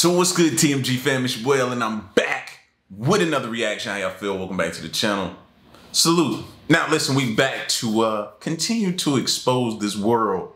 So what's good, TMG fam? It's your boy L, and I'm back with another reaction. How y'all feel? Welcome back to the channel. Salute. Now listen, we back to continue to expose this world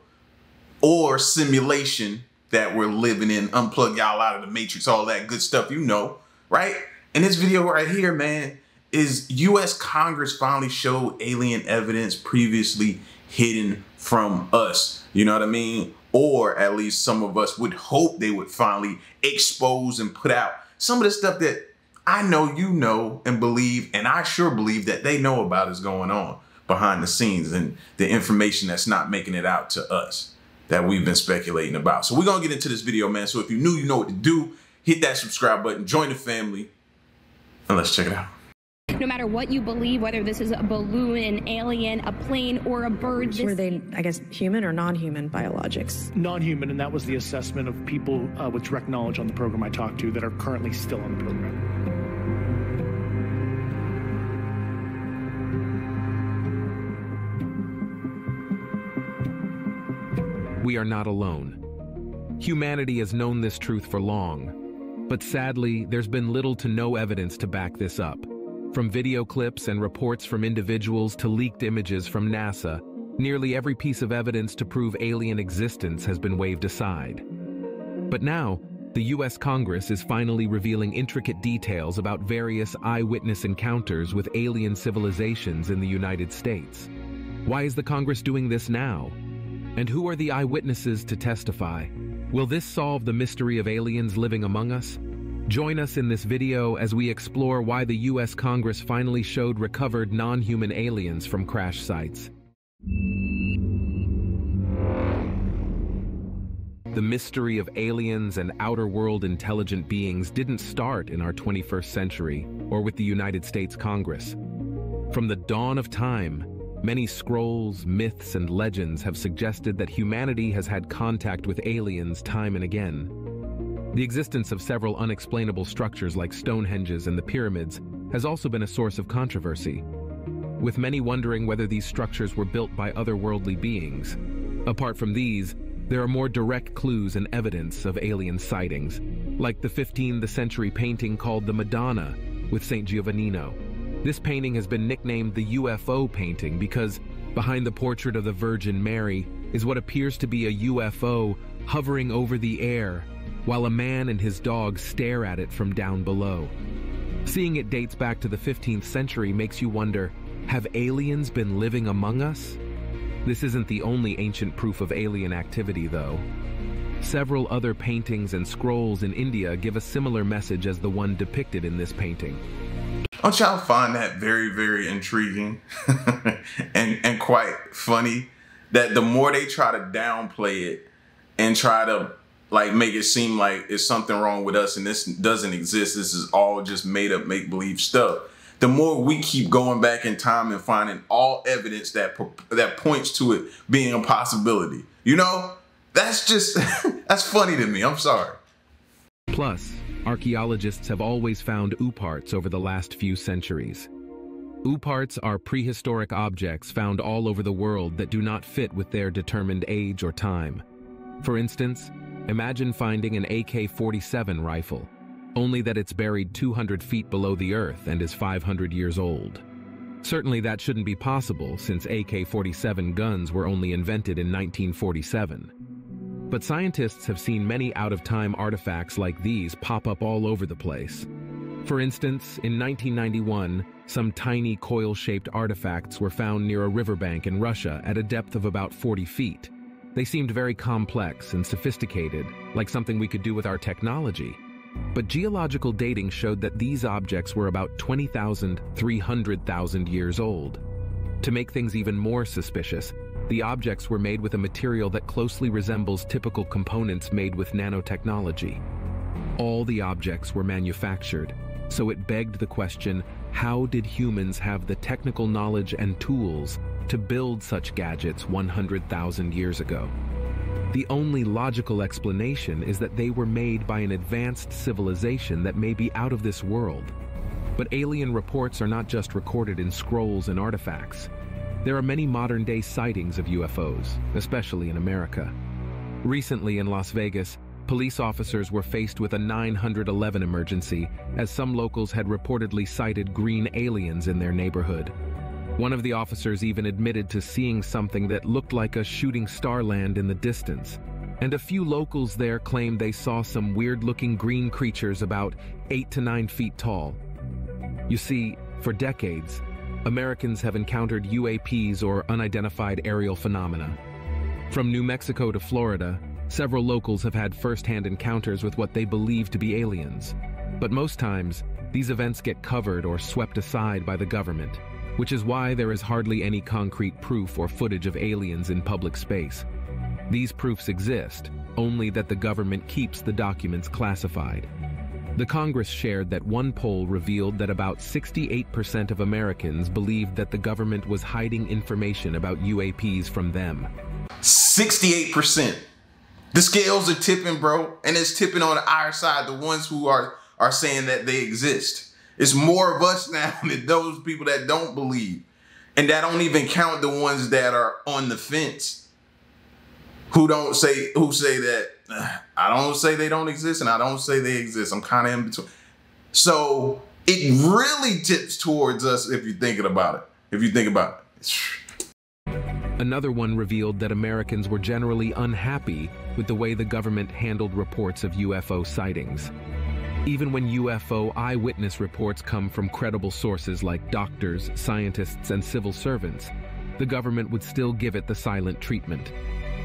or simulation that we're living in. Unplug y'all out of the matrix, all that good stuff, you know, right? And this video right here, man, is US Congress finally showed alien evidence previously hidden from us. You know what I mean? Or at least some of us would hope they would finally expose and put out some of the stuff that I know you know and believe, and I sure believe that they know about is going on behind the scenes, and the information that's not making it out to us that we've been speculating about. So we're going to get into this video, man. So if you're new, you know what to do. Hit that subscribe button, join the family, and let's check it out. No matter what you believe, whether this is a balloon, an alien, a plane, or a bird. Were they, I guess, human or non-human biologics? Non-human, and that was the assessment of people with direct knowledge on the program I talked to that are currently still on the program. We are not alone. Humanity has known this truth for long, but sadly, there's been little to no evidence to back this up. From video clips and reports from individuals to leaked images from NASA, nearly every piece of evidence to prove alien existence has been waved aside. But now, the US Congress is finally revealing intricate details about various eyewitness encounters with alien civilizations in the United States. Why is the Congress doing this now? And who are the eyewitnesses to testify? Will this solve the mystery of aliens living among us? Join us in this video as we explore why the US Congress finally showed recovered non-human aliens from crash sites. The mystery of aliens and outer world intelligent beings didn't start in our 21st century or with the United States Congress. From the dawn of time, many scrolls, myths, and legends have suggested that humanity has had contact with aliens time and again. The existence of several unexplainable structures like Stonehenges and the pyramids has also been a source of controversy, with many wondering whether these structures were built by otherworldly beings. Apart from these, there are more direct clues and evidence of alien sightings, like the 15th century painting called the Madonna with Saint Giovannino. This painting has been nicknamed the UFO painting because behind the portrait of the Virgin Mary is what appears to be a UFO hovering over the air, while a man and his dog stare at it from down below. Seeing it dates back to the 15th century makes you wonder, have aliens been living among us? This isn't the only ancient proof of alien activity, though. Several other paintings and scrolls in India give a similar message as the one depicted in this painting. Don't y'all find that very, very intriguing and quite funny? That the more they try to downplay it and try to like make it seem like it's something wrong with us and this doesn't exist, this is all just made up make-believe stuff, the more we keep going back in time and finding all evidence that points to it being a possibility. You know, that's just, that's funny to me. I'm sorry. Plus, archaeologists have always found ooparts over the last few centuries. Ooparts are prehistoric objects found all over the world that do not fit with their determined age or time. For instance, imagine finding an AK-47 rifle, only that it's buried 200 feet below the earth and is 500 years old. Certainly that shouldn't be possible since AK-47 guns were only invented in 1947. But scientists have seen many out-of-time artifacts like these pop up all over the place. For instance, in 1991, some tiny coil-shaped artifacts were found near a riverbank in Russia at a depth of about 40 feet. They seemed very complex and sophisticated, like something we could do with our technology. But geological dating showed that these objects were about 20,000, 300,000 years old. To make things even more suspicious, the objects were made with a material that closely resembles typical components made with nanotechnology. All the objects were manufactured, so it begged the question, how did humans have the technical knowledge and tools to build such gadgets 100,000 years ago? The only logical explanation is that they were made by an advanced civilization that may be out of this world. But alien reports are not just recorded in scrolls and artifacts. There are many modern-day sightings of UFOs, especially in America. Recently in Las Vegas, police officers were faced with a 911 emergency, as some locals had reportedly sighted green aliens in their neighborhood. One of the officers even admitted to seeing something that looked like a shooting star land in the distance, and a few locals there claimed they saw some weird-looking green creatures about 8 to 9 feet tall. You see, for decades, Americans have encountered UAPs or unidentified aerial phenomena. From New Mexico to Florida, several locals have had first-hand encounters with what they believe to be aliens. But most times, these events get covered or swept aside by the government, which is why there is hardly any concrete proof or footage of aliens in public space. These proofs exist, only that the government keeps the documents classified. The Congress shared that one poll revealed that about 68% of Americans believed that the government was hiding information about UAPs from them. 68%. The scales are tipping, bro, and it's tipping on our side, the ones who are saying that they exist. It's more of us now than those people that don't believe. And that don't even count the ones that are on the fence. Who say that I don't say they don't exist and I don't say they exist. I'm kind of in between. So it really tips towards us if you're thinking about it. Another one revealed that Americans were generally unhappy with the way the government handled reports of UFO sightings. Even when UFO eyewitness reports come from credible sources like doctors, scientists, and civil servants, the government would still give it the silent treatment.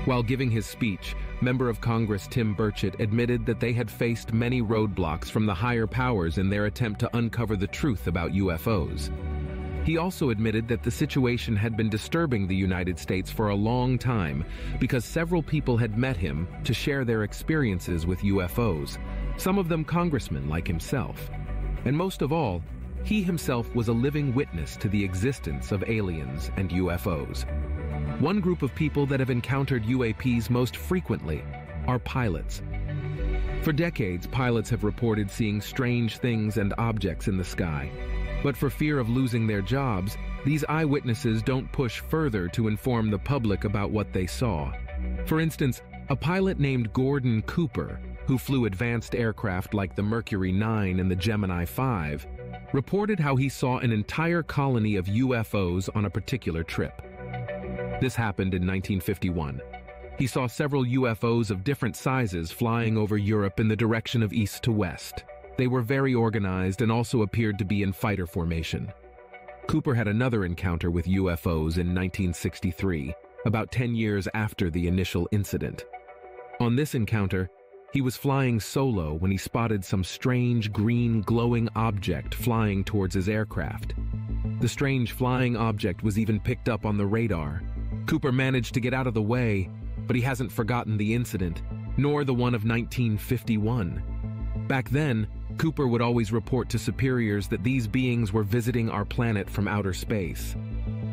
While giving his speech, Member of Congress Tim Burchett admitted that they had faced many roadblocks from the higher powers in their attempt to uncover the truth about UFOs. He also admitted that the situation had been disturbing the United States for a long time because several people had met him to share their experiences with UFOs, some of them congressmen like himself. And most of all, he himself was a living witness to the existence of aliens and UFOs. One group of people that have encountered UAPs most frequently are pilots. For decades, pilots have reported seeing strange things and objects in the sky. But for fear of losing their jobs, these eyewitnesses don't push further to inform the public about what they saw. For instance, a pilot named Gordon Cooper, who flew advanced aircraft like the Mercury 9 and the Gemini 5, reported how he saw an entire colony of UFOs on a particular trip. This happened in 1951. He saw several UFOs of different sizes flying over Europe in the direction of east to west. They were very organized and also appeared to be in fighter formation. Cooper had another encounter with UFOs in 1963, about 10 years after the initial incident. On this encounter, he was flying solo when he spotted some strange green glowing object flying towards his aircraft. The strange flying object was even picked up on the radar. Cooper managed to get out of the way, but he hasn't forgotten the incident, nor the one of 1951. Back then, Cooper would always report to superiors that these beings were visiting our planet from outer space.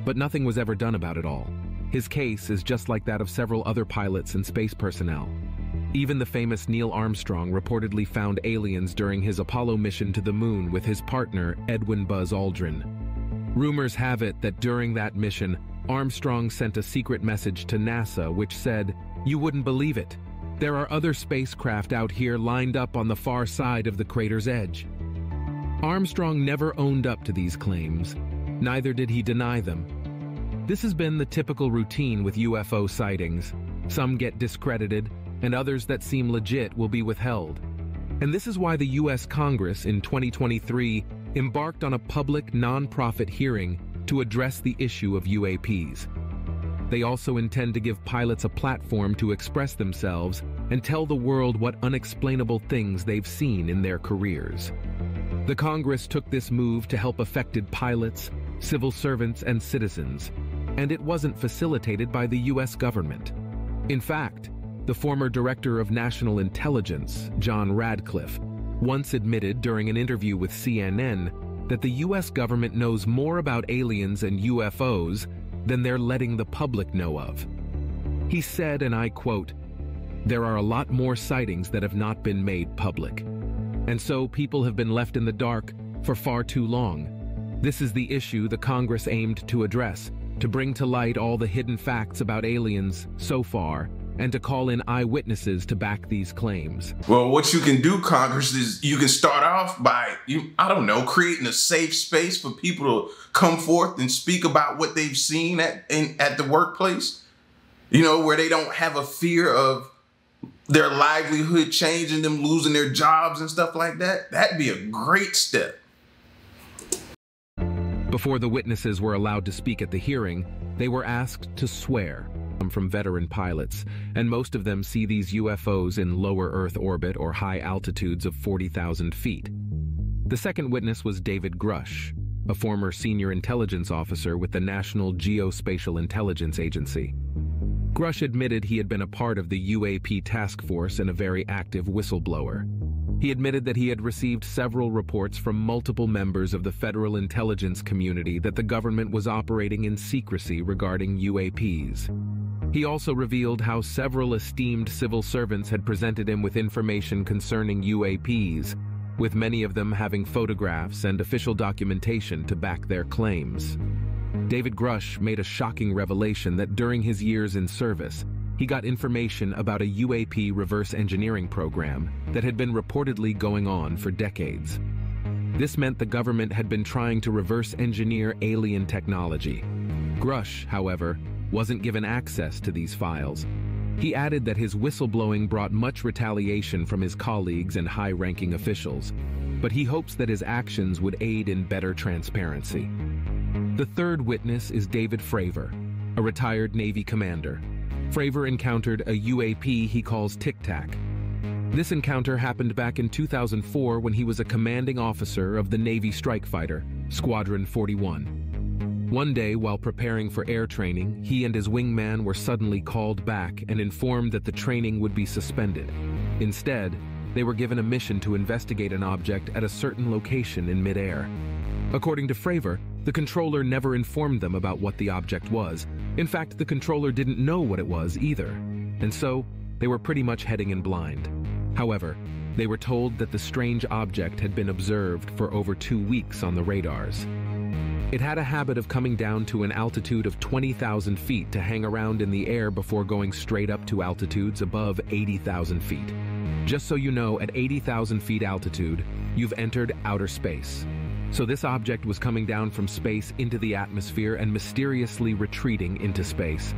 But nothing was ever done about it all. His case is just like that of several other pilots and space personnel. Even the famous Neil Armstrong reportedly found aliens during his Apollo mission to the moon with his partner, Edwin Buzz Aldrin. Rumors have it that during that mission, Armstrong sent a secret message to NASA which said, "You wouldn't believe it. There are other spacecraft out here lined up on the far side of the crater's edge." Armstrong never owned up to these claims, neither did he deny them. This has been the typical routine with UFO sightings. Some get discredited, and others that seem legit will be withheld. And this is why the US Congress in 2023 embarked on a public non-profit hearing to address the issue of UAPs. They also intend to give pilots a platform to express themselves and tell the world what unexplainable things they've seen in their careers. The Congress took this move to help affected pilots, civil servants, and citizens, and it wasn't facilitated by the US government. In fact, the former Director of National Intelligence, John Radcliffe, once admitted during an interview with CNN that the US government knows more about aliens and UFOs than they're letting the public know of. He said, and I quote, "There are a lot more sightings that have not been made public. And so people have been left in the dark for far too long. This is the issue the Congress aimed to address, to bring to light all the hidden facts about aliens so far and to call in eyewitnesses to back these claims. Well, what you can do, Congress, is you can start off by, I don't know, creating a safe space for people to come forth and speak about what they've seen at the workplace, you know, where they don't have a fear of their livelihood changing, them losing their jobs and stuff like that. That'd be a great step. Before the witnesses were allowed to speak at the hearing, they were asked to swear. From veteran pilots, and most of them see these UFOs in lower Earth orbit or high altitudes of 40,000 feet. The second witness was David Grush, a former senior intelligence officer with the National Geospatial Intelligence Agency. Grush admitted he had been a part of the UAP task force and a very active whistleblower. He admitted that he had received several reports from multiple members of the federal intelligence community that the government was operating in secrecy regarding UAPs. He also revealed how several esteemed civil servants had presented him with information concerning UAPs, with many of them having photographs and official documentation to back their claims. David Grush made a shocking revelation that during his years in service, he got information about a UAP reverse engineering program that had been reportedly going on for decades. This meant the government had been trying to reverse engineer alien technology. Grush, however, wasn't given access to these files. He added that his whistleblowing brought much retaliation from his colleagues and high-ranking officials, but he hopes that his actions would aid in better transparency. The third witness is David Fravor, a retired Navy commander. Fravor encountered a UAP he calls Tic Tac. This encounter happened back in 2004 when he was a commanding officer of the Navy strike fighter, Squadron 41. One day, while preparing for air training, he and his wingman were suddenly called back and informed that the training would be suspended. Instead, they were given a mission to investigate an object at a certain location in midair. According to Fravor, the controller never informed them about what the object was. In fact, the controller didn't know what it was either, and so they were pretty much heading in blind. However, they were told that the strange object had been observed for over 2 weeks on the radars. It had a habit of coming down to an altitude of 20,000 feet to hang around in the air before going straight up to altitudes above 80,000 feet. Just so you know, at 80,000 feet altitude, you've entered outer space. So this object was coming down from space into the atmosphere and mysteriously retreating into space.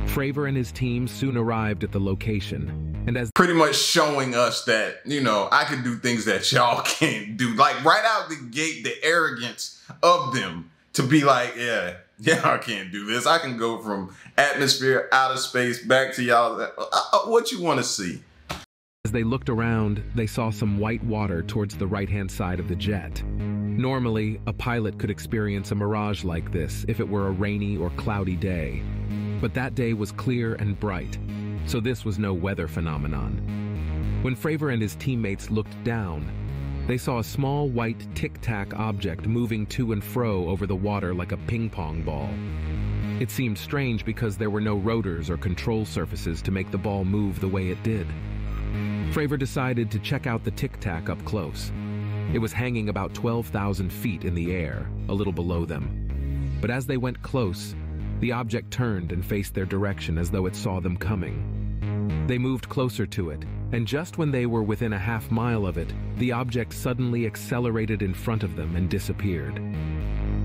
Fravor and his team soon arrived at the location, and as pretty much showing us that, you know, I can do things that y'all can't do. Like right out the gate, the arrogance of them to be like, yeah, I can't do this. I can go from atmosphere, outer space, back to y'all. What you want to see? As they looked around, they saw some white water towards the right-hand side of the jet. Normally, a pilot could experience a mirage like this if it were a rainy or cloudy day. But that day was clear and bright, so this was no weather phenomenon. When Fravor and his teammates looked down, they saw a small white tic-tac object moving to and fro over the water like a ping-pong ball. It seemed strange because there were no rotors or control surfaces to make the ball move the way it did. Fravor decided to check out the tic-tac up close. It was hanging about 12,000 feet in the air, a little below them. But as they went close, the object turned and faced their direction as though it saw them coming. They moved closer to it, and just when they were within a half mile of it, the object suddenly accelerated in front of them and disappeared.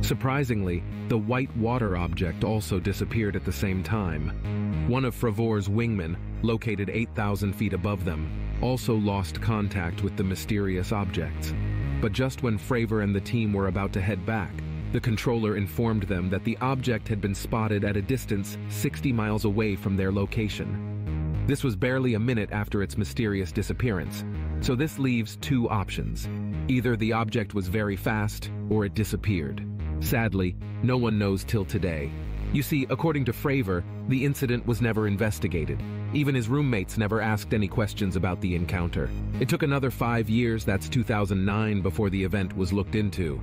Surprisingly, the white water object also disappeared at the same time. One of Fravor's wingmen, located 8,000 feet above them, also lost contact with the mysterious objects. But just when Fravor and the team were about to head back, the controller informed them that the object had been spotted at a distance 60 miles away from their location. This was barely a minute after its mysterious disappearance, so this leaves two options. Either the object was very fast, or it disappeared. Sadly, no one knows till today. You see, according to Fravor, the incident was never investigated. Even his roommates never asked any questions about the encounter. It took another 5 years, that's 2009, before the event was looked into.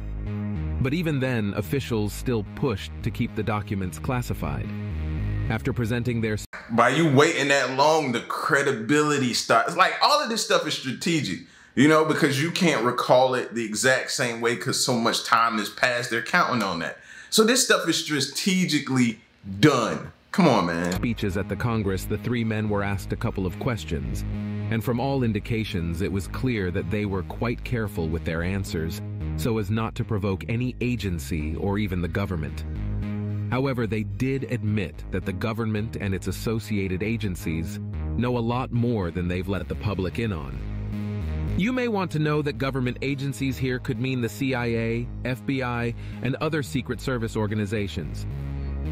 But even then, officials still pushed to keep the documents classified. After presenting their... By you waiting that long, the credibility starts. Like, all of this stuff is strategic, you know, because you can't recall it the exact same way because so much time has passed. They're counting on that. So this stuff is strategically done. Come on, man. Speeches at the Congress, the three men were asked a couple of questions, and from all indications, it was clear that they were quite careful with their answers so as not to provoke any agency or even the government. However, they did admit that the government and its associated agencies know a lot more than they've let the public in on. You may want to know that government agencies here could mean the CIA, FBI, and other Secret Service organizations.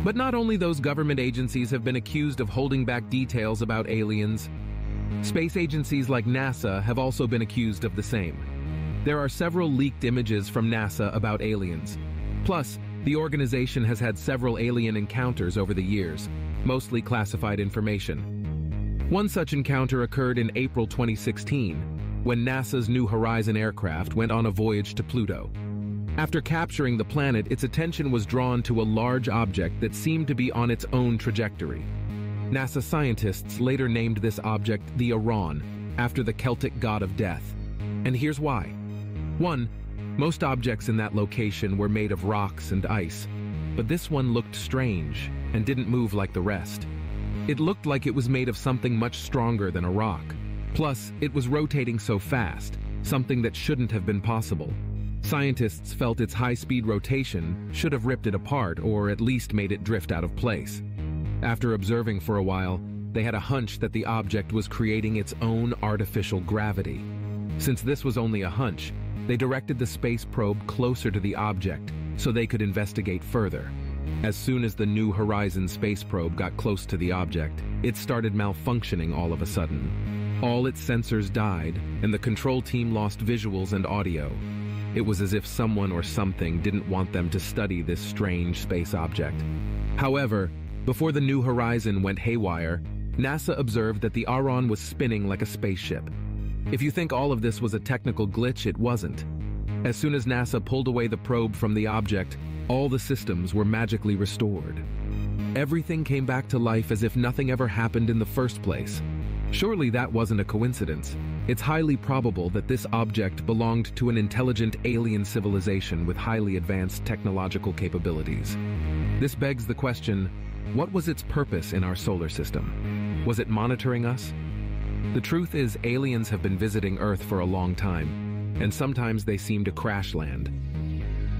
But not only those government agencies have been accused of holding back details about aliens, space agencies like NASA have also been accused of the same. There are several leaked images from NASA about aliens. Plus, the organization has had several alien encounters over the years, mostly classified information. One such encounter occurred in April 2016, when NASA's New Horizon aircraft went on a voyage to Pluto. After capturing the planet, its attention was drawn to a large object that seemed to be on its own trajectory. NASA scientists later named this object the Iran, after the Celtic god of death. And here's why. 1. Most objects in that location were made of rocks and ice, but this one looked strange and didn't move like the rest. It looked like it was made of something much stronger than a rock. Plus, it was rotating so fast, something that shouldn't have been possible. Scientists felt its high-speed rotation should have ripped it apart or at least made it drift out of place. After observing for a while, they had a hunch that the object was creating its own artificial gravity. Since this was only a hunch, they directed the space probe closer to the object so they could investigate further. As soon as the New Horizon space probe got close to the object, it started malfunctioning all of a sudden. All its sensors died, and the control team lost visuals and audio. It was as if someone or something didn't want them to study this strange space object. However, before the New Horizon went haywire, NASA observed that the Iran was spinning like a spaceship. If you think all of this was a technical glitch, it wasn't. As soon as NASA pulled away the probe from the object, all the systems were magically restored. Everything came back to life as if nothing ever happened in the first place. Surely that wasn't a coincidence. It's highly probable that this object belonged to an intelligent alien civilization with highly advanced technological capabilities. This begs the question, what was its purpose in our solar system? Was it monitoring us? The truth is, aliens have been visiting Earth for a long time, and sometimes they seem to crash land.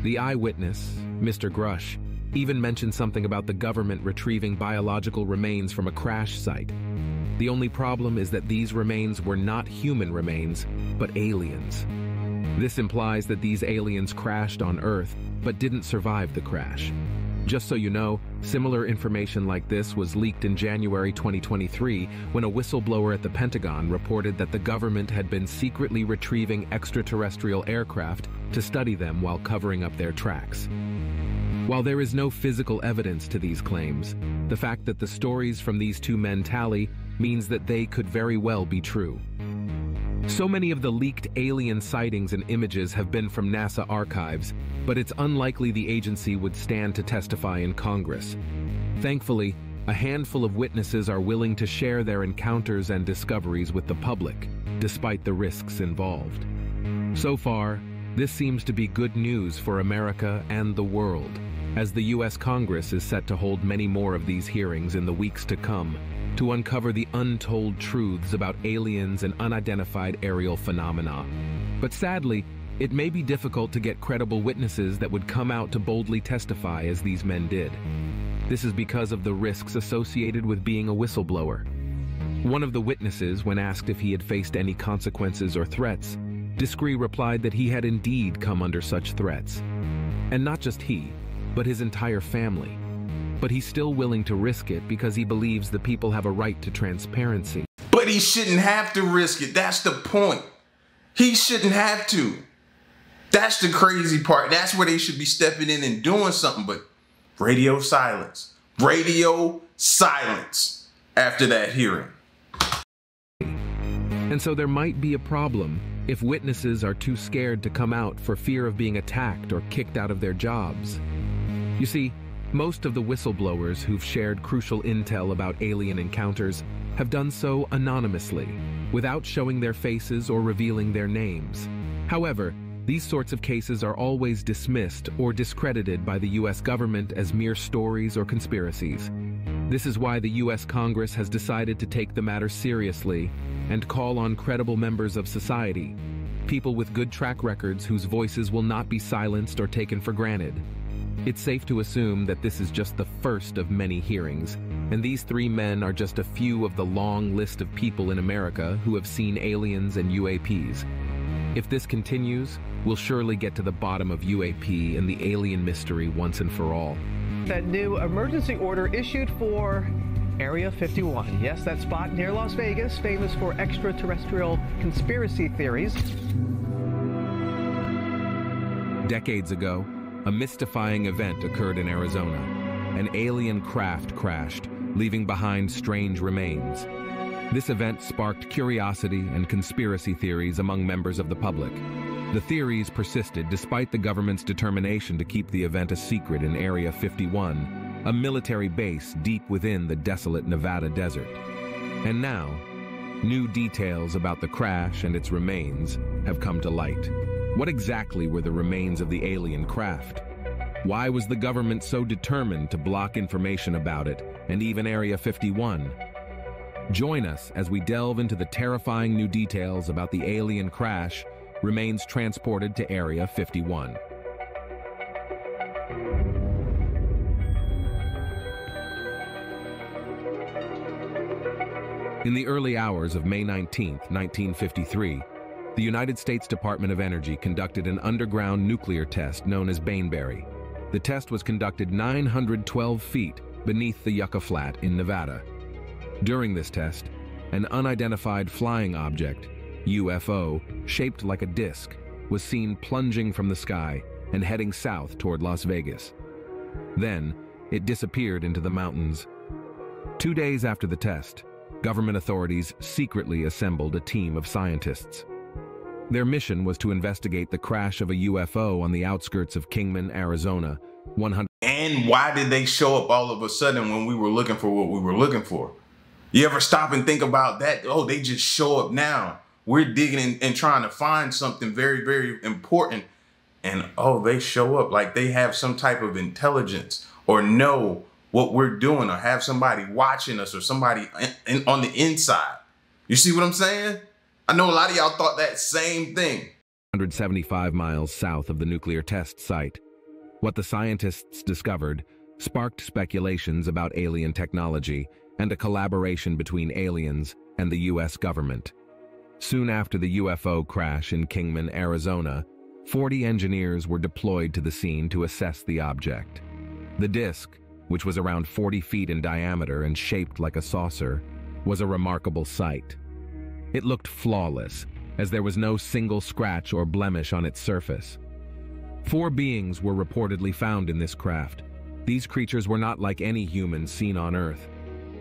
The eyewitness, Mr. Grush, even mentioned something about the government retrieving biological remains from a crash site. The only problem is that these remains were not human remains, but aliens. This implies that these aliens crashed on Earth, but didn't survive the crash. Just so you know, similar information like this was leaked in January 2023 when a whistleblower at the Pentagon reported that the government had been secretly retrieving extraterrestrial aircraft to study them while covering up their tracks. While there is no physical evidence to these claims, the fact that the stories from these two men tally means that they could very well be true. So many of the leaked alien sightings and images have been from NASA archives, but it's unlikely the agency would stand to testify in Congress. Thankfully, a handful of witnesses are willing to share their encounters and discoveries with the public, despite the risks involved. So far, this seems to be good news for America and the world, as the U.S. Congress is set to hold many more of these hearings in the weeks to come, to uncover the untold truths about aliens and unidentified aerial phenomena. But sadly, it may be difficult to get credible witnesses that would come out to boldly testify as these men did. This is because of the risks associated with being a whistleblower. One of the witnesses, when asked if he had faced any consequences or threats, discreetly replied that he had indeed come under such threats. And not just he, but his entire family. But he's still willing to risk it because he believes the people have a right to transparency. But he shouldn't have to risk it. That's the point. He shouldn't have to. That's the crazy part. That's where they should be stepping in and doing something. But radio silence. Radio silence after that hearing. And so there might be a problem if witnesses are too scared to come out for fear of being attacked or kicked out of their jobs. You see, most of the whistleblowers who've shared crucial intel about alien encounters have done so anonymously, without showing their faces or revealing their names. However, these sorts of cases are always dismissed or discredited by the U.S. government as mere stories or conspiracies. This is why the U.S. Congress has decided to take the matter seriously and call on credible members of society, people with good track records whose voices will not be silenced or taken for granted. It's safe to assume that this is just the first of many hearings, and these three men are just a few of the long list of people in America who have seen aliens and UAPs. If this continues, we'll surely get to the bottom of UAP and the alien mystery once and for all. That new emergency order issued for Area 51. Yes, that spot near Las Vegas, famous for extraterrestrial conspiracy theories. Decades ago, a mystifying event occurred in Arizona. An alien craft crashed, leaving behind strange remains. This event sparked curiosity and conspiracy theories among members of the public. The theories persisted despite the government's determination to keep the event a secret in Area 51, a military base deep within the desolate Nevada desert. And now, new details about the crash and its remains have come to light. What exactly were the remains of the alien craft? Why was the government so determined to block information about it and even Area 51? Join us as we delve into the terrifying new details about the alien crash, remains transported to Area 51. In the early hours of May 19, 1953, the United States Department of Energy conducted an underground nuclear test known as Bainbury. The test was conducted 912 feet beneath the Yucca Flat in Nevada. During this test, an unidentified flying object, UFO, shaped like a disc, was seen plunging from the sky and heading south toward Las Vegas. Then, it disappeared into the mountains. 2 days after the test, government authorities secretly assembled a team of scientists. Their mission was to investigate the crash of a UFO on the outskirts of Kingman, Arizona, 100. And why did they show up all of a sudden when we were looking for what we were looking for? You ever stop and think about that? Oh, they just show up now. We're digging and trying to find something very, very important. And oh, they show up like they have some type of intelligence or know what we're doing or have somebody watching us or somebody on the inside. You see what I'm saying? I know a lot of y'all thought that same thing. 175 miles south of the nuclear test site. What the scientists discovered sparked speculations about alien technology and a collaboration between aliens and the U.S. government. Soon after the UFO crash in Kingman, Arizona, 40 engineers were deployed to the scene to assess the object. The disc, which was around 40 feet in diameter and shaped like a saucer, was a remarkable sight. It looked flawless, as there was no single scratch or blemish on its surface. 4 beings were reportedly found in this craft. These creatures were not like any humans seen on Earth.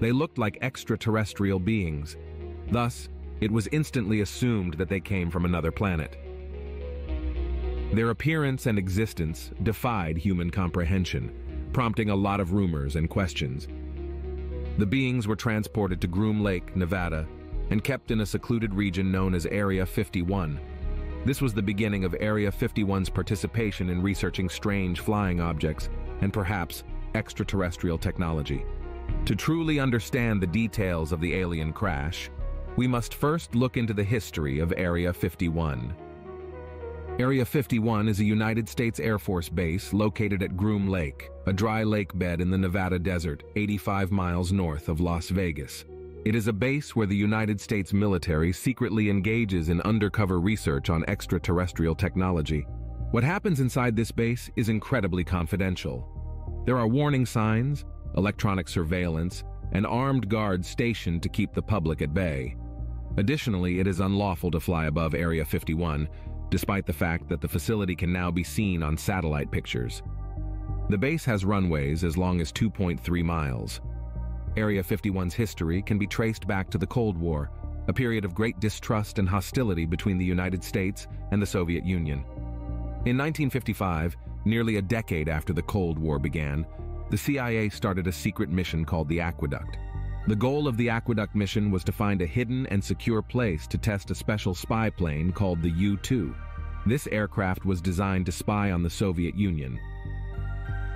They looked like extraterrestrial beings. Thus, it was instantly assumed that they came from another planet. Their appearance and existence defied human comprehension, prompting a lot of rumors and questions. The beings were transported to Groom Lake, Nevada, and kept in a secluded region known as Area 51. This was the beginning of Area 51's participation in researching strange flying objects and perhaps extraterrestrial technology. To truly understand the details of the alien crash, we must first look into the history of Area 51. Area 51 is a United States Air Force base located at Groom Lake, a dry lake bed in the Nevada desert, 85 miles north of Las Vegas. It is a base where the United States military secretly engages in undercover research on extraterrestrial technology. What happens inside this base is incredibly confidential. There are warning signs, electronic surveillance, and armed guards stationed to keep the public at bay. Additionally, it is unlawful to fly above Area 51, despite the fact that the facility can now be seen on satellite pictures. The base has runways as long as 2.3 miles. Area 51's history can be traced back to the Cold War, a period of great distrust and hostility between the United States and the Soviet Union. In 1955, nearly a decade after the Cold War began, the CIA started a secret mission called the Aqueduct. The goal of the Aqueduct mission was to find a hidden and secure place to test a special spy plane called the U-2. This aircraft was designed to spy on the Soviet Union.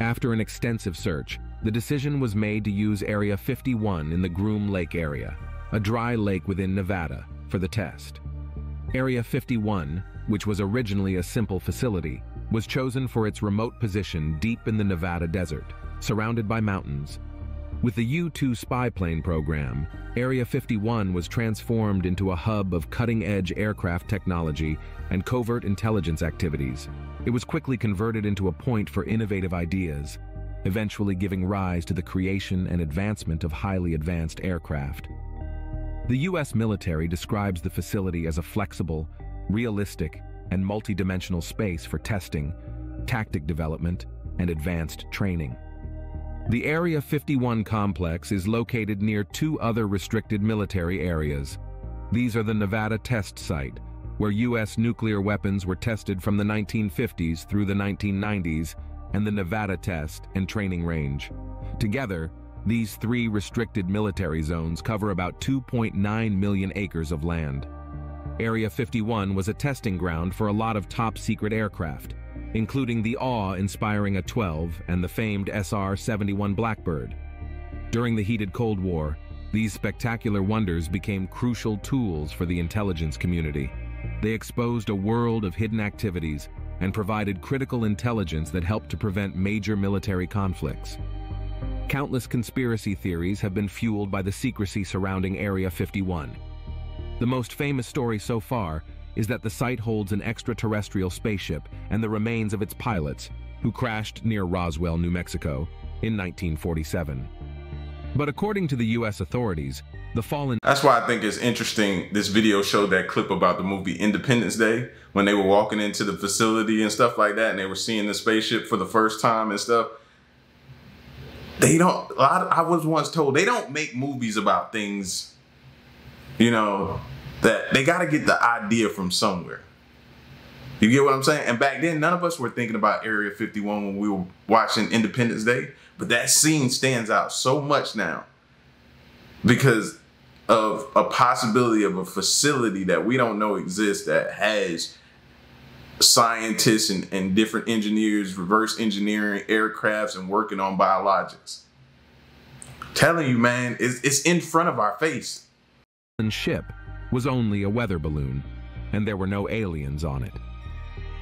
After an extensive search, the decision was made to use Area 51 in the Groom Lake area, a dry lake within Nevada, for the test. Area 51, which was originally a simple facility, was chosen for its remote position deep in the Nevada desert, surrounded by mountains. With the U-2 spy plane program, Area 51 was transformed into a hub of cutting-edge aircraft technology and covert intelligence activities. It was quickly converted into a point for innovative ideas, eventually giving rise to the creation and advancement of highly advanced aircraft. The U.S. military describes the facility as a flexible, realistic, and multidimensional space for testing, tactic development, and advanced training. The Area 51 complex is located near two other restricted military areas. These are the Nevada Test Site, where U.S. nuclear weapons were tested from the 1950s through the 1990s, and the Nevada Test and Training Range. Together, these three restricted military zones cover about 2.9 million acres of land. Area 51 was a testing ground for a lot of top-secret aircraft, including the awe-inspiring A-12 and the famed SR-71 Blackbird. During the heated Cold War, these spectacular wonders became crucial tools for the intelligence community. They exposed a world of hidden activities and provided critical intelligence that helped to prevent major military conflicts. Countless conspiracy theories have been fueled by the secrecy surrounding Area 51. The most famous story so far is that the site holds an extraterrestrial spaceship and the remains of its pilots, who crashed near Roswell, New Mexico, in 1947. But according to the U.S. authorities, the fallen... That's why I think it's interesting this video showed that clip about the movie Independence Day, when they were walking into the facility and stuff like that, and they were seeing the spaceship for the first time and stuff. I was once told, they don't make movies about things, you know, that they got to get the idea from somewhere. You get what I'm saying? And back then, none of us were thinking about Area 51 when we were watching Independence Day. But that scene stands out so much now because of a possibility of a facility that we don't know exists that has scientists and different engineers, reverse engineering aircrafts and working on biologics. I'm telling you, man, it's in front of our face. Ship was only a weather balloon, and there were no aliens on it.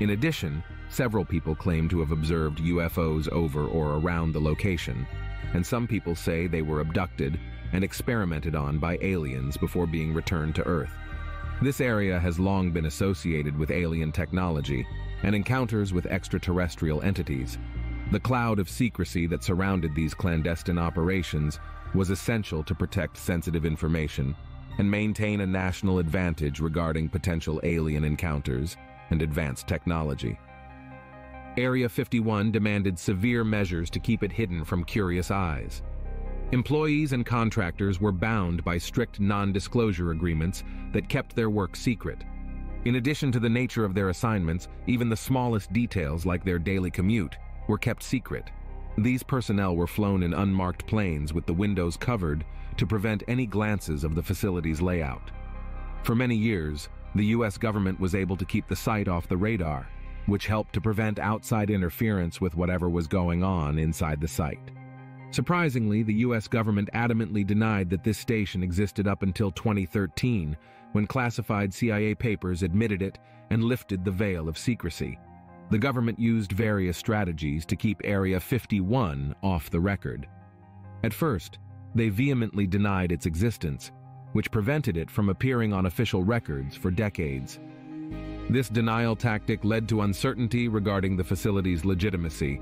In addition, several people claim to have observed UFOs over or around the location, and some people say they were abducted and experimented on by aliens before being returned to Earth. This area has long been associated with alien technology and encounters with extraterrestrial entities. The cloud of secrecy that surrounded these clandestine operations was essential to protect sensitive information and maintain a national advantage regarding potential alien encounters and advanced technology. Area 51 demanded severe measures to keep it hidden from curious eyes. Employees and contractors were bound by strict non-disclosure agreements that kept their work secret. In addition to the nature of their assignments, even the smallest details like their daily commute were kept secret. These personnel were flown in unmarked planes with the windows covered to prevent any glances of the facility's layout. For many years, the U.S. government was able to keep the site off the radar, which helped to prevent outside interference with whatever was going on inside the site. Surprisingly, the U.S. government adamantly denied that this station existed up until 2013, when classified CIA papers admitted it and lifted the veil of secrecy. The government used various strategies to keep Area 51 off the record. At first, they vehemently denied its existence, which prevented it from appearing on official records for decades. This denial tactic led to uncertainty regarding the facility's legitimacy.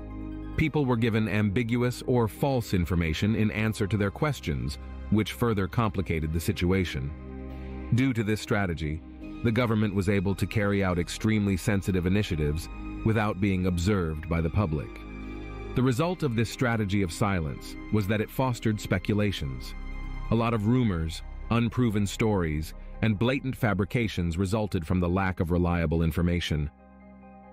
People were given ambiguous or false information in answer to their questions, which further complicated the situation. Due to this strategy, the government was able to carry out extremely sensitive initiatives without being observed by the public. The result of this strategy of silence was that it fostered speculations. A lot of rumors, unproven stories, and blatant fabrications resulted from the lack of reliable information.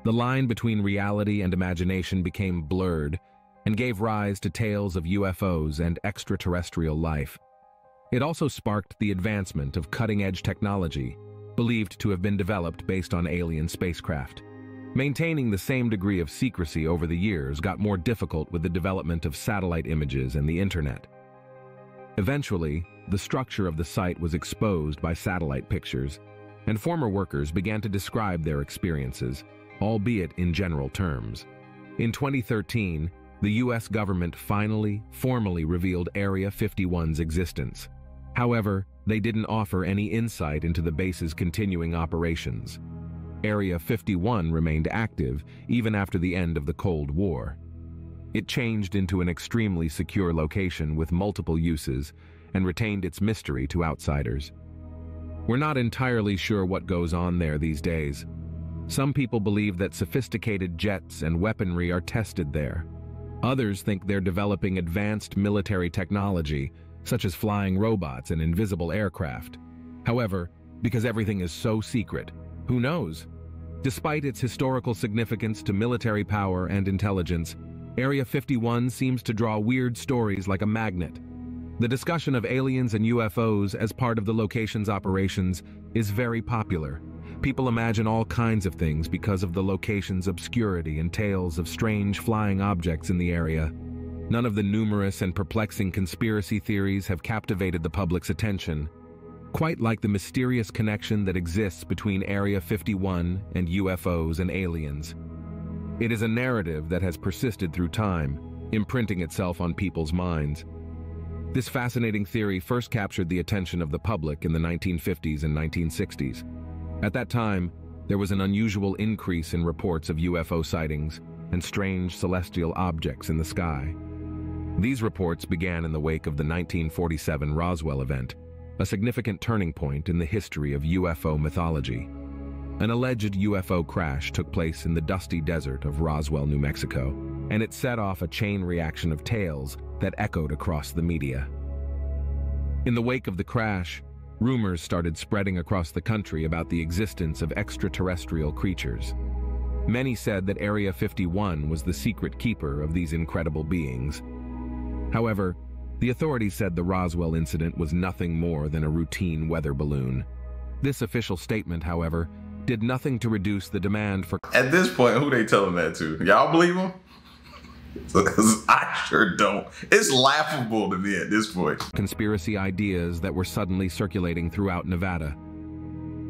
The line between reality and imagination became blurred and gave rise to tales of UFOs and extraterrestrial life. It also sparked the advancement of cutting-edge technology, believed to have been developed based on alien spacecraft. Maintaining the same degree of secrecy over the years got more difficult with the development of satellite images and the internet. Eventually, the structure of the site was exposed by satellite pictures, and former workers began to describe their experiences, albeit in general terms. In 2013, the U.S. government finally, formally revealed Area 51's existence. However, they didn't offer any insight into the base's continuing operations. Area 51 remained active even after the end of the Cold War. It changed into an extremely secure location with multiple uses and retained its mystery to outsiders. We're not entirely sure what goes on there these days. Some people believe that sophisticated jets and weaponry are tested there. Others think they're developing advanced military technology, such as flying robots and invisible aircraft. However, because everything is so secret, who knows? Despite its historical significance to military power and intelligence, Area 51 seems to draw weird stories like a magnet. The discussion of aliens and UFOs as part of the location's operations is very popular. People imagine all kinds of things because of the location's obscurity and tales of strange flying objects in the area. None of the numerous and perplexing conspiracy theories have captivated the public's attention, quite like the mysterious connection that exists between Area 51 and UFOs and aliens. It is a narrative that has persisted through time, imprinting itself on people's minds. This fascinating theory first captured the attention of the public in the 1950s and 1960s. At that time, there was an unusual increase in reports of UFO sightings and strange celestial objects in the sky. These reports began in the wake of the 1947 Roswell event, a significant turning point in the history of UFO mythology. An alleged UFO crash took place in the dusty desert of Roswell, New Mexico, and it set off a chain reaction of tales that echoed across the media. In the wake of the crash, rumors started spreading across the country about the existence of extraterrestrial creatures. Many said that Area 51 was the secret keeper of these incredible beings. However, the authorities said the Roswell incident was nothing more than a routine weather balloon. This official statement, however, did nothing to reduce the demand for... At this point, who they telling that to? Y'all believe them? Because I sure don't. It's laughable to me at this point. Conspiracy ideas that were suddenly circulating throughout Nevada.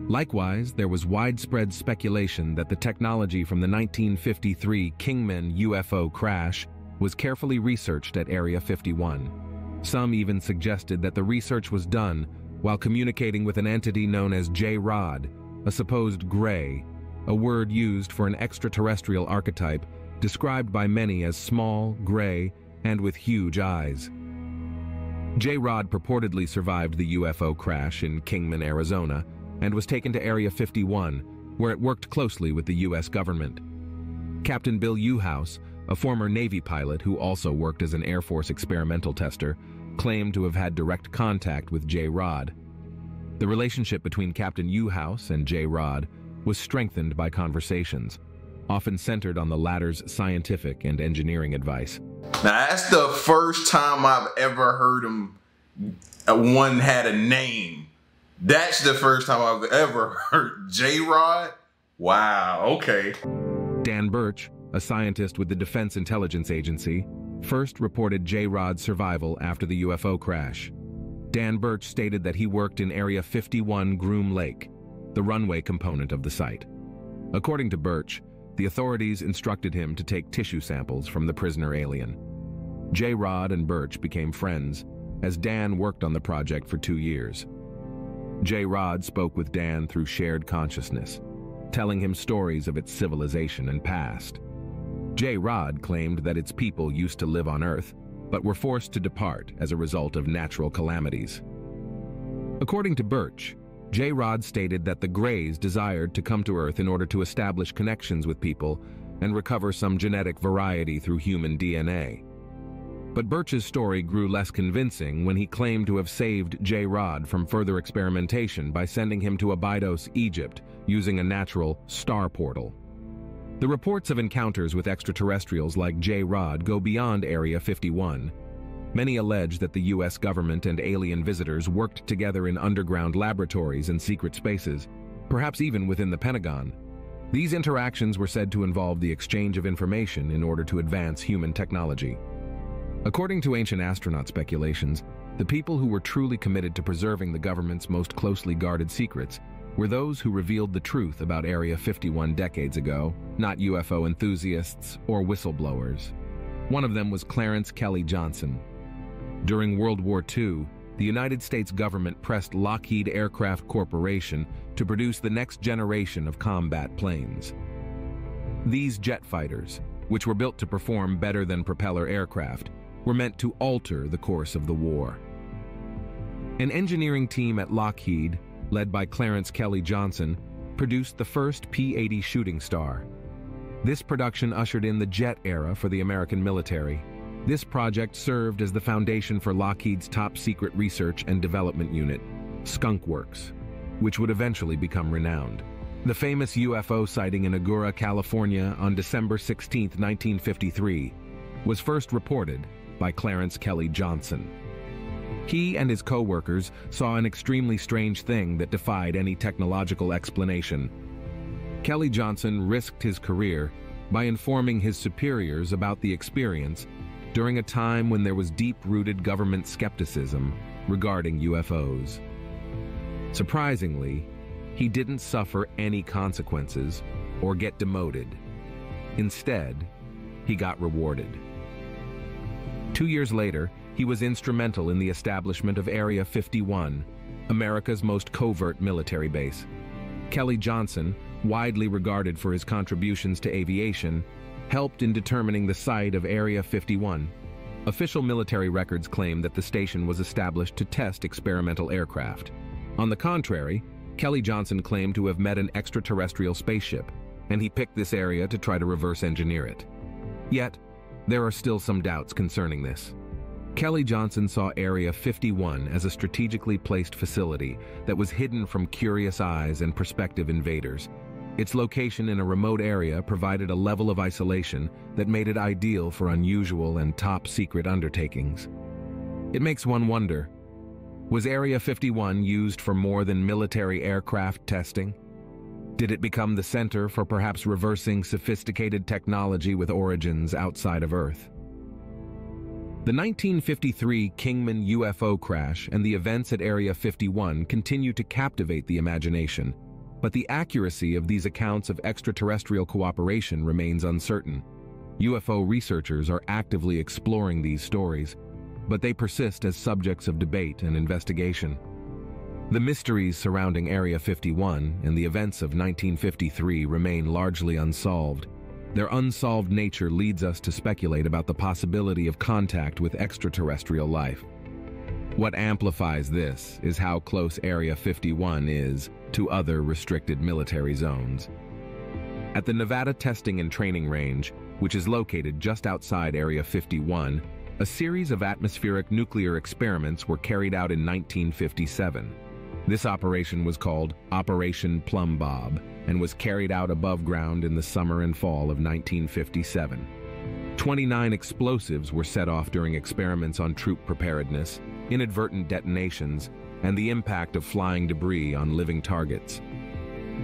Likewise, there was widespread speculation that the technology from the 1953 Kingman UFO crash was carefully researched at Area 51. Some even suggested that the research was done while communicating with an entity known as J-Rod, a supposed gray, a word used for an extraterrestrial archetype described by many as small, gray, and with huge eyes. J-Rod purportedly survived the UFO crash in Kingman, Arizona, and was taken to Area 51, where it worked closely with the U.S. government. Captain Bill Uhouse, a former Navy pilot who also worked as an Air Force experimental tester, claimed to have had direct contact with J-Rod. The relationship between Captain Uhouse and J-Rod was strengthened by conversations, often centered on the latter's scientific and engineering advice. Now, that's the first time I've ever heard one had a name. That's the first time I've ever heard J-Rod. Wow, okay. Dan Birch, a scientist with the Defense Intelligence Agency, first reported J-Rod's survival after the UFO crash. Dan Birch stated that he worked in Area 51 Groom Lake, the runway component of the site. According to Birch, the authorities instructed him to take tissue samples from the prisoner alien. J-Rod and Birch became friends, as Dan worked on the project for 2 years. J-Rod spoke with Dan through shared consciousness, telling him stories of its civilization and past. J-Rod claimed that its people used to live on Earth, but were forced to depart as a result of natural calamities. According to Birch, J-Rod stated that the Greys desired to come to Earth in order to establish connections with people and recover some genetic variety through human DNA. But Birch's story grew less convincing when he claimed to have saved J-Rod from further experimentation by sending him to Abydos, Egypt, using a natural star portal. The reports of encounters with extraterrestrials like J-Rod go beyond Area 51. Many allege that the U.S. government and alien visitors worked together in underground laboratories and secret spaces, perhaps even within the Pentagon. These interactions were said to involve the exchange of information in order to advance human technology. According to ancient astronaut speculations, the people who were truly committed to preserving the government's most closely guarded secrets were those who revealed the truth about Area 51 decades ago, not UFO enthusiasts or whistleblowers. One of them was Clarence Kelly Johnson. During World War II, the United States government pressed Lockheed Aircraft Corporation to produce the next generation of combat planes. These jet fighters, which were built to perform better than propeller aircraft, were meant to alter the course of the war. An engineering team at Lockheed, led by Clarence Kelly Johnson, produced the first P-80 Shooting Star. This production ushered in the jet era for the American military. This project served as the foundation for Lockheed's top-secret research and development unit, Skunk Works, which would eventually become renowned. The famous UFO sighting in Agoura, California on December 16, 1953, was first reported by Clarence Kelly Johnson. He and his co-workers saw an extremely strange thing that defied any technological explanation. Kelly Johnson risked his career by informing his superiors about the experience during a time when there was deep-rooted government skepticism regarding UFOs. Surprisingly, he didn't suffer any consequences or get demoted. Instead, he got rewarded. 2 years later, he was instrumental in the establishment of Area 51, America's most covert military base. Kelly Johnson, widely regarded for his contributions to aviation, helped in determining the site of Area 51. Official military records claim that the station was established to test experimental aircraft. On the contrary, Kelly Johnson claimed to have met an extraterrestrial spaceship, and he picked this area to try to reverse engineer it. Yet, there are still some doubts concerning this. Kelly Johnson saw Area 51 as a strategically placed facility that was hidden from curious eyes and prospective invaders. Its location in a remote area provided a level of isolation that made it ideal for unusual and top-secret undertakings. It makes one wonder, was Area 51 used for more than military aircraft testing? Did it become the center for perhaps reversing sophisticated technology with origins outside of Earth? The 1953 Kingman UFO crash and the events at Area 51 continue to captivate the imagination, but the accuracy of these accounts of extraterrestrial cooperation remains uncertain. UFO researchers are actively exploring these stories, but they persist as subjects of debate and investigation. The mysteries surrounding Area 51 and the events of 1953 remain largely unsolved. Their unsolved nature leads us to speculate about the possibility of contact with extraterrestrial life. What amplifies this is how close Area 51 is to other restricted military zones. At the Nevada Testing and Training Range, which is located just outside Area 51, a series of atmospheric nuclear experiments were carried out in 1957. This operation was called Operation Plumb Bob and was carried out above ground in the summer and fall of 1957. 29 explosives were set off during experiments on troop preparedness, inadvertent detonations, and the impact of flying debris on living targets.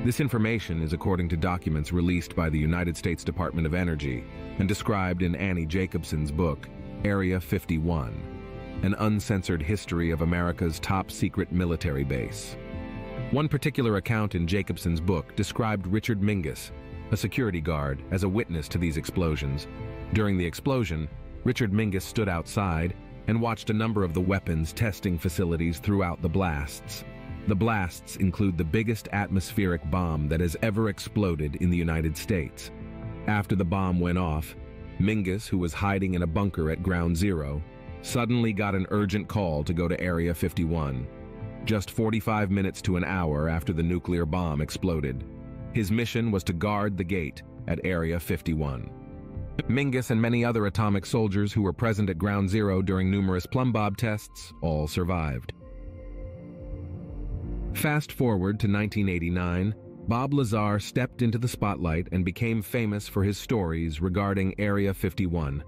This information is according to documents released by the United States Department of Energy and described in Annie Jacobson's book, Area 51, an uncensored history of America's top-secret military base. One particular account in Jacobson's book described Richard Mingus, a security guard, as a witness to these explosions. During the explosion, Richard Mingus stood outside and watched a number of the weapons testing facilities throughout the blasts. The blasts include the biggest atmospheric bomb that has ever exploded in the United States. After the bomb went off, Mingus, who was hiding in a bunker at Ground Zero, suddenly got an urgent call to go to Area 51. Just 45 minutes to an hour after the nuclear bomb exploded. His mission was to guard the gate at Area 51. Mingus and many other atomic soldiers who were present at Ground Zero during numerous Plumb Bob tests all survived. Fast forward to 1989, Bob Lazar stepped into the spotlight and became famous for his stories regarding Area 51.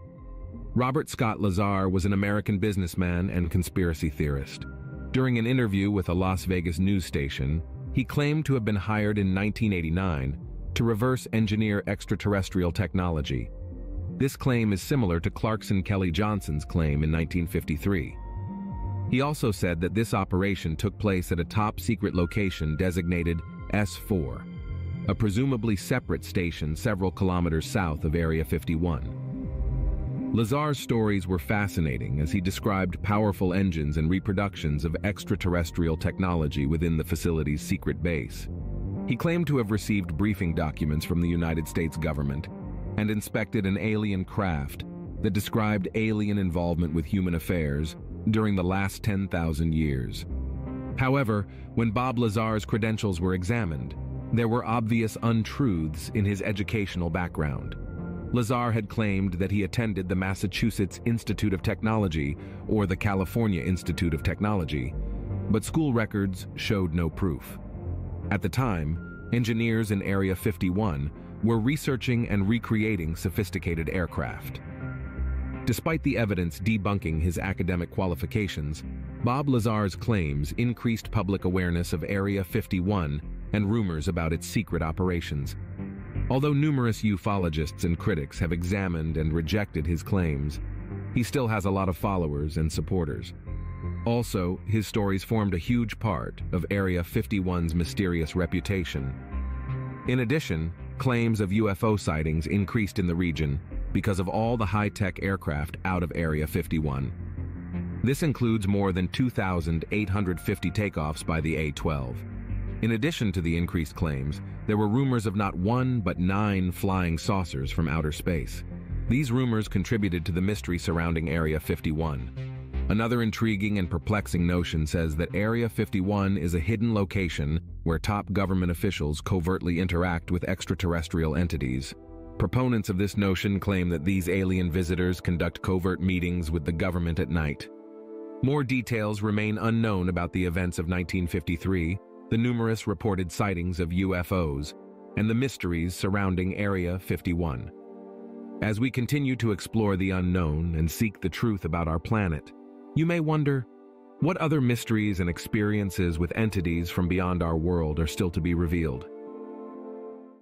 Robert Scott Lazar was an American businessman and conspiracy theorist. During an interview with a Las Vegas news station, he claimed to have been hired in 1989 to reverse engineer extraterrestrial technology. This claim is similar to Clarkson Kelly Johnson's claim in 1953. He also said that this operation took place at a top-secret location designated S4, a presumably separate station several kilometers south of Area 51. Lazar's stories were fascinating as he described powerful engines and reproductions of extraterrestrial technology within the facility's secret base. He claimed to have received briefing documents from the United States government and inspected an alien craft that described alien involvement with human affairs during the last 10,000 years. However, when Bob Lazar's credentials were examined, there were obvious untruths in his educational background. Lazar had claimed that he attended the Massachusetts Institute of Technology or the California Institute of Technology, but school records showed no proof. At the time, engineers in Area 51 were researching and recreating sophisticated aircraft. Despite the evidence debunking his academic qualifications, Bob Lazar's claims increased public awareness of Area 51 and rumors about its secret operations. Although numerous ufologists and critics have examined and rejected his claims, he still has a lot of followers and supporters. Also, his stories formed a huge part of Area 51's mysterious reputation. In addition, claims of UFO sightings increased in the region because of all the high-tech aircraft out of Area 51. This includes more than 2,850 takeoffs by the A-12. In addition to the increased claims, there were rumors of not one but 9 flying saucers from outer space. These rumors contributed to the mystery surrounding Area 51. Another intriguing and perplexing notion says that Area 51 is a hidden location where top government officials covertly interact with extraterrestrial entities. Proponents of this notion claim that these alien visitors conduct covert meetings with the government at night. More details remain unknown about the events of 1953, the numerous reported sightings of UFOs, and the mysteries surrounding Area 51. As we continue to explore the unknown and seek the truth about our planet, you may wonder, what other mysteries and experiences with entities from beyond our world are still to be revealed?